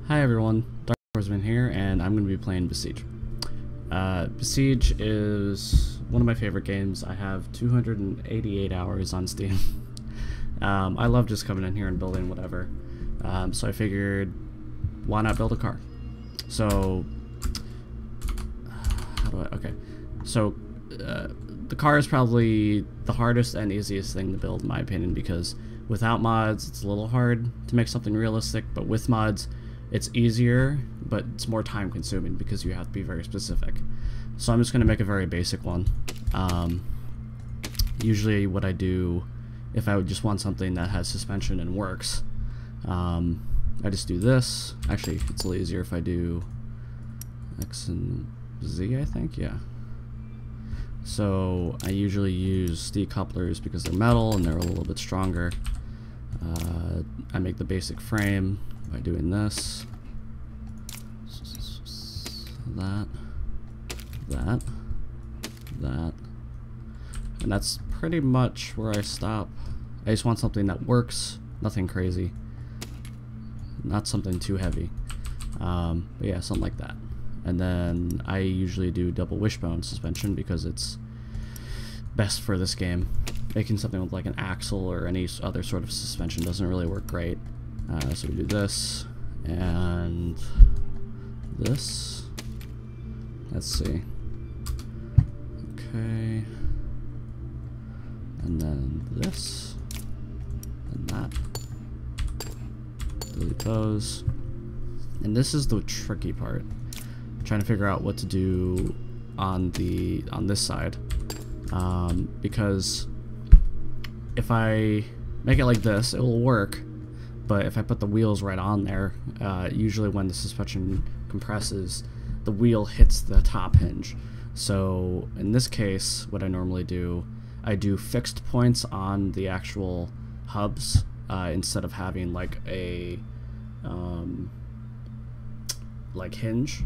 Hi everyone, Dark Horseman here, and I'm going to be playing Besiege. Besiege is one of my favorite games. I have 288 hours on Steam. I love just coming in here and building whatever. So I figured, why not build a car? So, the car is probably the hardest and easiest thing to build in my opinion, because without mods it's a little hard to make something realistic, but with mods it's easier, but it's more time consuming because you have to be very specific. So I'm just going to make a very basic one. Usually what I do, if I would just want something that has suspension and works, I just do this. Actually, it's a little easier if I do X and Z, I think, yeah. So I usually use decouplers because they're metal and they're a little bit stronger. I make the basic frame by doing this, that, and that's pretty much where I stop. I just want something that works, nothing crazy, not something too heavy, but yeah, something like that. And then I usually do double wishbone suspension because it's best for this game. Making something with like an axle or any other sort of suspension doesn't really work great. So we do this and this. Let's see. Okay. And then this and that. Delete those. And this is the tricky part. Trying to figure out what to do on this side, because if I make it like this, it will work, but if I put the wheels right on there, usually when the suspension compresses, the wheel hits the top hinge. So in this case, what I normally do, I do fixed points on the actual hubs instead of having like a like hinge,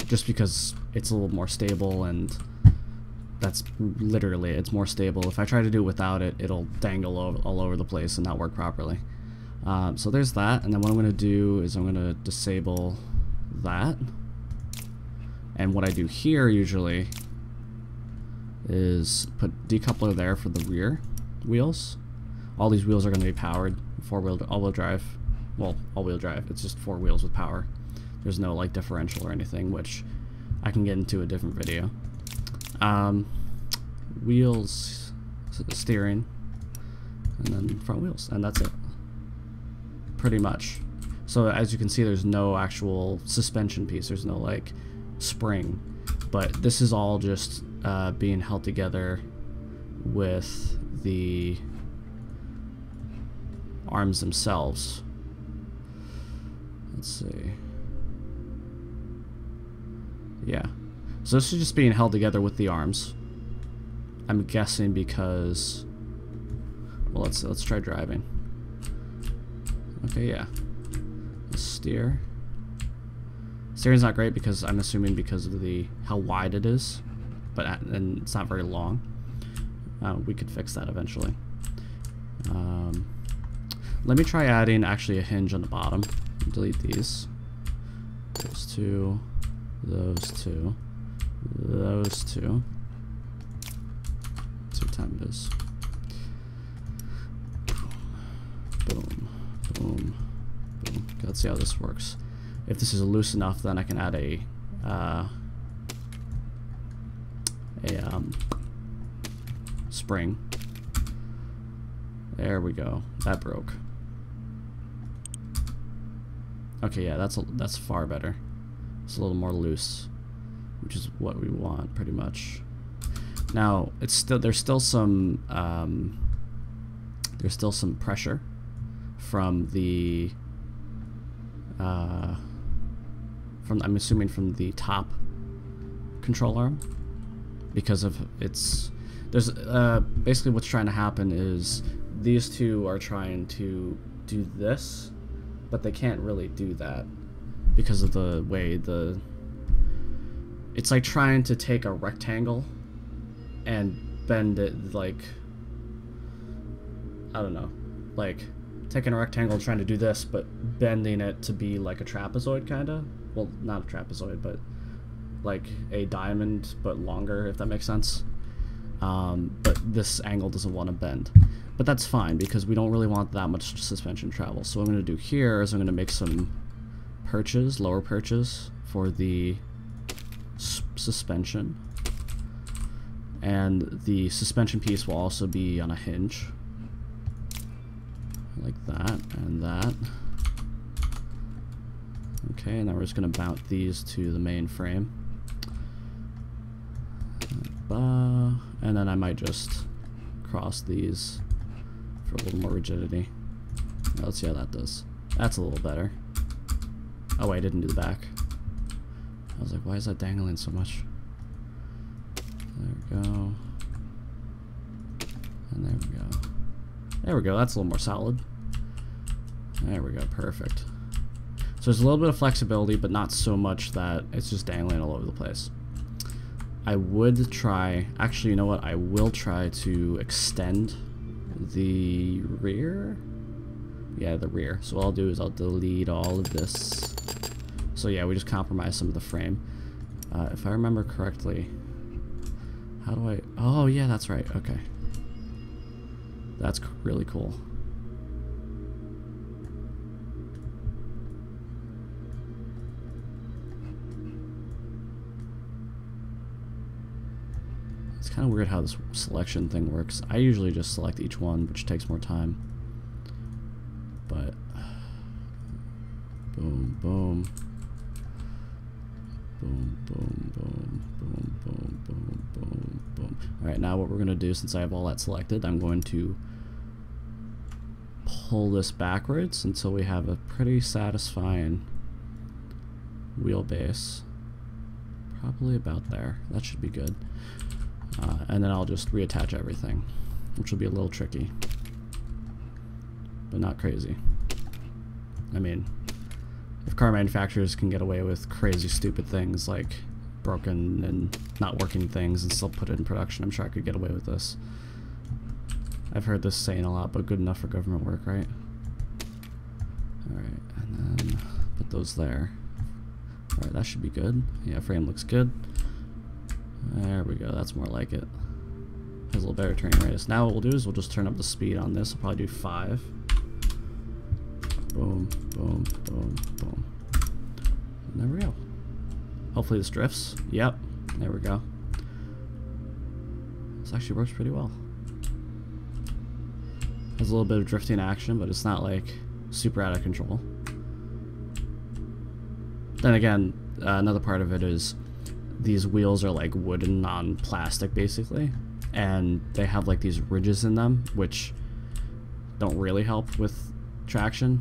just because it's a little more stable, and that's literally, it's more stable. If I try to do it without it, it'll dangle all over the place and not work properly. So there's that, and then what I'm going to do is I'm going to disable that, and what I do here usually is put decoupler there for the rear wheels. All these wheels are going to be powered, all-wheel drive. Well, all-wheel drive, it's just 4 wheels with power. There's no like differential or anything, which I can get into a different video. Wheels, steering, and then front wheels, and that's it. Pretty much. So as you can see, there's no actual suspension piece. There's no like spring, but this is all just being held together with the arms themselves. Let's see. Yeah, so this is just being held together with the arms. I'm guessing because, well, let's try driving. Okay, yeah. Let's steer. Steering's not great because I'm assuming because of how wide it is, and it's not very long. We could fix that eventually. Let me try adding actually a hinge on the bottom. Delete these. Those two. Those two. Those two. Let's see what time it is. Boom. Boom. Boom. Okay, let's see how this works. If this is loose enough, then I can add a spring. There we go. That broke. Okay, yeah, that's far better. It's a little more loose, which is what we want pretty much. Now there's still some pressure from the I'm assuming from the top control arm, because of there's basically what's trying to happen is these two are trying to do this, but they can't really do that because of the way it's like trying to take a rectangle and bend it, like, I don't know, like taking a rectangle and trying to do this, but bending it to be like a trapezoid, kind of. Well, not a trapezoid, but like a diamond, but longer, if that makes sense. But this angle doesn't want to bend. But that's fine, because we don't really want that much suspension travel. So what I'm going to do here is I'm going to make some perches, lower perches, for the suspension. And the suspension piece will also be on a hinge. Like that, and that. Okay, and then we're just going to mount these to the main frame. And then I might just cross these for a little more rigidity. Now let's see how that does. That's a little better. Oh wait, I didn't do the back. I was like, why is that dangling so much? There we go. And there we go. There we go, that's a little more solid. There we go, perfect. So there's a little bit of flexibility, but not so much that it's just dangling all over the place. I would try, actually, you know what? I will try to extend the rear. Yeah, the rear. So what I'll do is I'll delete all of this. So yeah, we just compromise some of the frame. If I remember correctly, how do I, oh yeah, that's right, okay. That's really cool. It's kind of weird how this selection thing works. I usually just select each one, which takes more time. But boom, boom, boom, boom, boom, boom, boom, boom, boom, boom. All right, now what we're gonna do, since I have all that selected, I'm going to pull this backwards until we have a pretty satisfying wheelbase. Probably about there. That should be good. And then I'll just reattach everything, which will be a little tricky, but not crazy. I mean, if car manufacturers can get away with crazy stupid things like broken and not working things and still put it in production, I'm sure I could get away with this. I've heard this saying a lot, but good enough for government work, right? Alright, and then put those there. Alright, that should be good. Yeah, frame looks good. There we go, that's more like it. Has a little better turning radius. Now what we'll do is we'll just turn up the speed on this. We'll probably do 5. Boom, boom, boom, boom. And there we go. Hopefully this drifts. Yep, there we go. This actually works pretty well. Has a little bit of drifting action, but it's not like super out of control. Then again, another part of it is these wheels are like wooden, non-plastic basically, and they have like these ridges in them which don't really help with traction.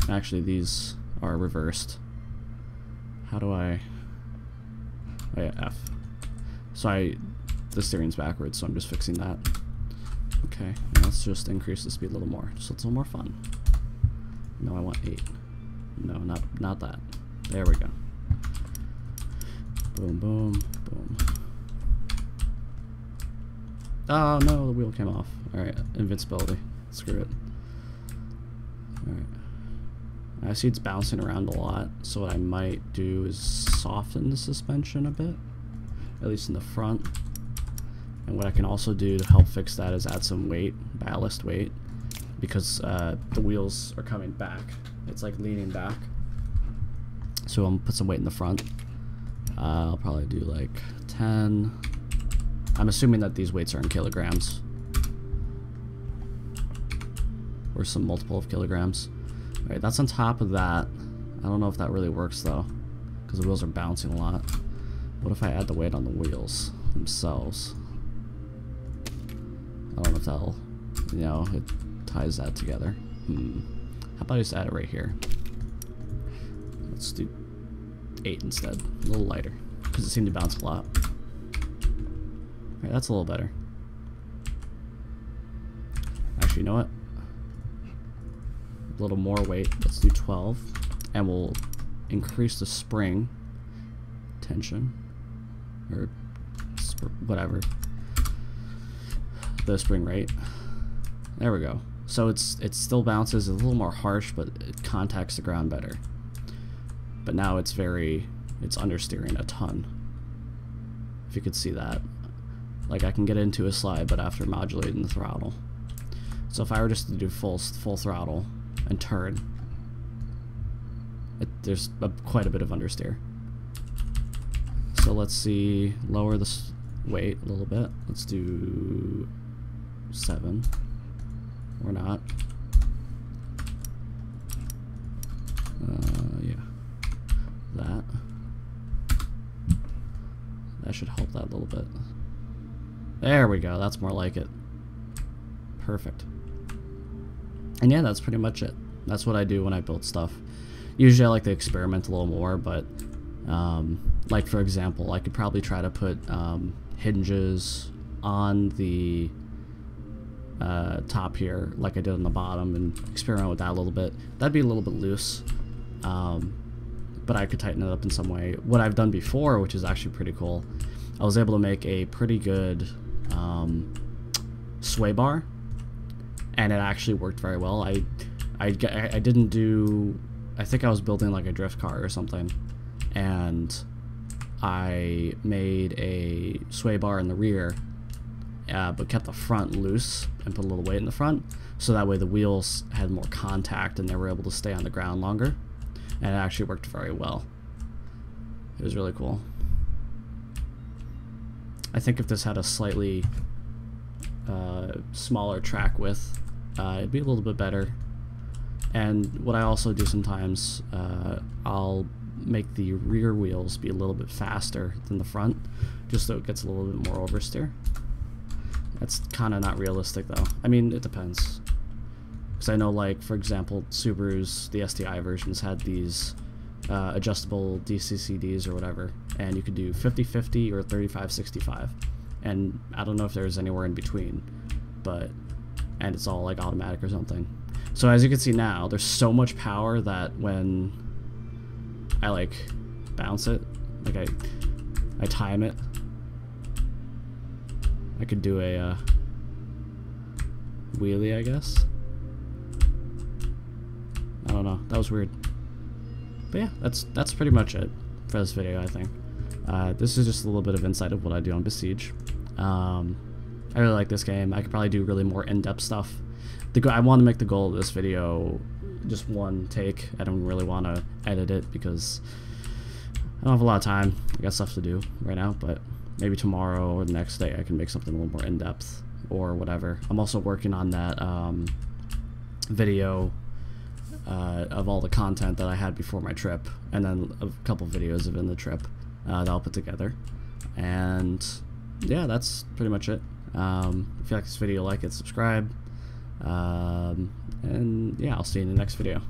Actually, these are reversed. How do I, oh yeah, F. So the steering's backwards, so I'm just fixing that. Okay, let's just increase the speed a little more, just so it's a little more fun. No, I want 8. No, not that. There we go. Boom, boom, boom. Oh no, the wheel came off. Alright, invincibility. Screw it. Alright. I see it's bouncing around a lot, so what I might do is soften the suspension a bit, at least in the front. And what I can also do to help fix that is add some weight, ballast weight, because the wheels are coming back. It's like leaning back. So I'm gonna put some weight in the front. I'll probably do like 10. I'm assuming that these weights are in kilograms, or some multiple of kilograms. Alright, that's on top of that. I don't know if that really works though, because the wheels are bouncing a lot. What if I add the weight on the wheels themselves? I don't know if that'll, you know, it ties that together. How about I just add it right here? Let's do 8 instead, a little lighter, because it seemed to bounce a lot. Alright, that's a little better. Actually, you know what? A little more weight, let's do 12, and we'll increase the spring tension, or whatever, the spring rate. There we go. So it still bounces, it's a little more harsh, but it contacts the ground better. But now it's understeering a ton. If you could see that. Like I can get into a slide, but after modulating the throttle. So if I were just to do full throttle and turn, there's quite a bit of understeer. So let's see, lower the weight a little bit. Let's do 7 or not. Yeah, that should help that a little bit. There we go, that's more like it. Perfect. And yeah, that's pretty much it. That's what I do when I build stuff. Usually I like to experiment a little more, but like for example, I could probably try to put hinges on the top here like I did on the bottom and experiment with that a little bit. That'd be a little bit loose, but I could tighten it up in some way. What I've done before, which is actually pretty cool, I was able to make a pretty good sway bar, and it actually worked very well. I didn't do, I think I was building like a drift car or something, and I made a sway bar in the rear, but kept the front loose and put a little weight in the front, so that way the wheels had more contact and they were able to stay on the ground longer, and it actually worked very well. It was really cool. I think if this had a slightly smaller track width, it'd be a little bit better. And what I also do sometimes, I'll make the rear wheels be a little bit faster than the front, just so it gets a little bit more oversteer. That's kind of not realistic though. I mean, it depends. Because I know, like, for example, Subaru's, the STI versions had these adjustable DCCDs or whatever, and you could do 50-50 or 35-65. And I don't know if there's anywhere in between, but, and it's all like automatic or something. So as you can see now, there's so much power that when I like bounce it, like I time it, I could do a wheelie, I guess. I don't know, that was weird. But yeah, that's pretty much it for this video, I think. This is just a little bit of insight of what I do on Besiege. I really like this game. I could probably do really more in-depth stuff. I want to make the goal of this video just one take. I don't really want to edit it because I don't have a lot of time. I got stuff to do right now, but maybe tomorrow or the next day I can make something a little more in-depth or whatever. I'm also working on that video of all the content that I had before my trip, and then a couple videos of in the trip that I'll put together. And yeah, that's pretty much it. If you like this video, like it, subscribe, and yeah, I'll see you in the next video.